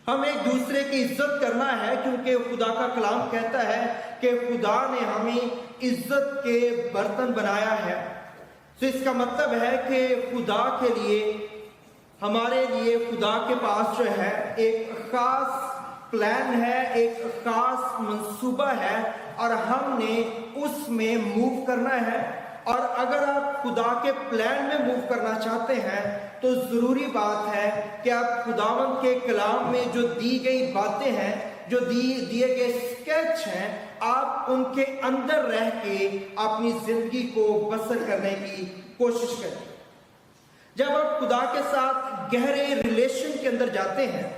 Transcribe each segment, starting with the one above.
ہم ایک دوسرے کی عزت کرنا ہے، کیونکہ خدا کا کلام کہتا ہے کہ خدا نے ہمیں عزت کے برتن بنایا ہے۔ تو اس کا مطلب ہے کہ خدا کے لیے، ہمارے لیے خدا کے پاس جو ہے ایک خاص پلان ہے، ایک خاص منصوبہ ہے، اور ہم نے اس میں موو کرنا ہے۔ اور اگر آپ خدا کے پلان میں موو کرنا چاہتے ہیں تو ضروری بات ہے کہ آپ خداوند کے کلام میں جو دی گئی باتیں ہیں، جو دیے گئے سکیچ ہیں، آپ ان کے اندر رہ کے اپنی زندگی کو بسر کرنے کی کوشش کریں۔ جب آپ خدا کے ساتھ گہرے ریلیشن کے اندر جاتے ہیں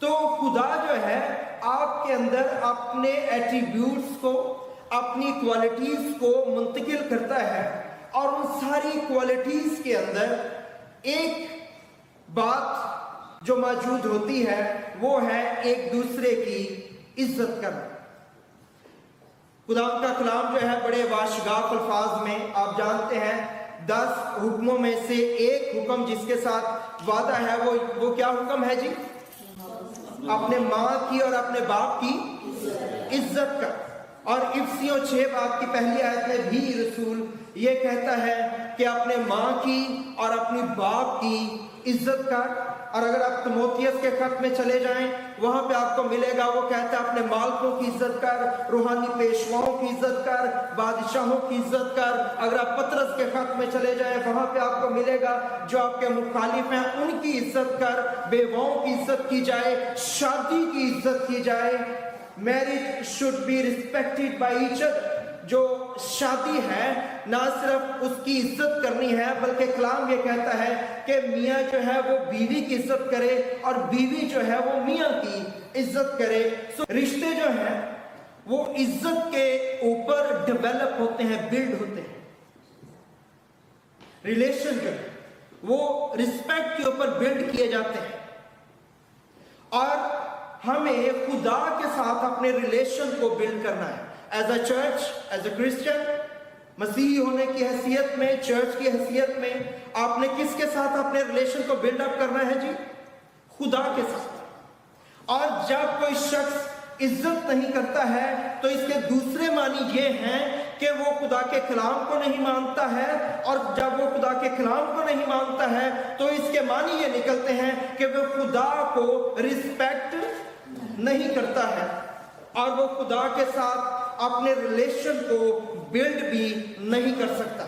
تو خدا جو ہے آپ کے اندر اپنے ایٹریبیوٹس کو، اپنی کوالٹیز کو منتقل کرتا ہے، اور ان ساری کوالٹیز کے اندر ایک بات جو موجود ہوتی ہے وہ ہے ایک دوسرے کی عزت کرنا۔ خدا کا کلام جو ہے بڑے واشگاف الفاظ میں، آپ جانتے ہیں 10 حکموں میں سے ایک حکم جس کے ساتھ وعدہ ہے وہ کیا حکم ہے جی؟ اپنے ماں کی اور اپنے باپ کی عزت کا۔ اور افسیوں 6 باب کی پہلی آیت میں بھی رسول یہ کہتا ہے کہ اپنے ماں کی اور اپنی باپ کی عزت کر۔ اور اگر آپ تموتھیوس کے خط میں چلے جائیں وہاں پہ آپ کو ملے گا، وہ کہتا ہے اپنے مالکوں کی عزت کر، روحانی پیشواؤں کی عزت کر، بادشاہوں کی عزت کر۔ اگر آپ پطرس کے خط میں چلے جائیں وہاں پہ آپ کو ملے گا جو آپ کے مخالف ہیں ان کی عزت کر، بیواؤں کی عزت کی جائے، شادی کی عزت کی جائے۔ Marriage should be respected by each other۔ جو شادی ہے نہ صرف اس کی عزت کرنی ہے بلکہ کلام یہ کہتا ہے کہ میاں جو ہے وہ بیوی کی عزت کرے اور بیوی جو ہے وہ میاں کی عزت کرے۔ رشتے جو ہیں وہ عزت کے اوپر ڈیولپ ہوتے ہیں، بلڈ ہوتے ہیں۔ ریلیشن جو ہے وہ رسپیکٹ کے اوپر بلڈ کیے جاتے ہیں، اور ہمیں خدا کے ساتھ اپنے ریلیشن کو بلڈ کرنا ہے۔ As a church, as a Christian, مسیحی ہونے کی حیثیت میں، چرچ کی حیثیت میں آپ نے کس کے ساتھ اپنے ریلیشن کو بلڈ اپ کرنا ہے جی؟ خدا کے ساتھ۔ اور جب کوئی شخص عزت نہیں کرتا ہے تو اس کے دوسرے معنی یہ ہیں کہ وہ خدا کے کلام کو نہیں مانتا ہے، اور جب وہ خدا کے کلام کو نہیں مانتا ہے تو اس کے معنی یہ نکلتے ہیں کہ وہ خدا کو رسپیکٹ نہیں کرتا ہے، اور وہ خدا کے ساتھ اپنے ریلیشن کو بلڈ بھی نہیں کر سکتا۔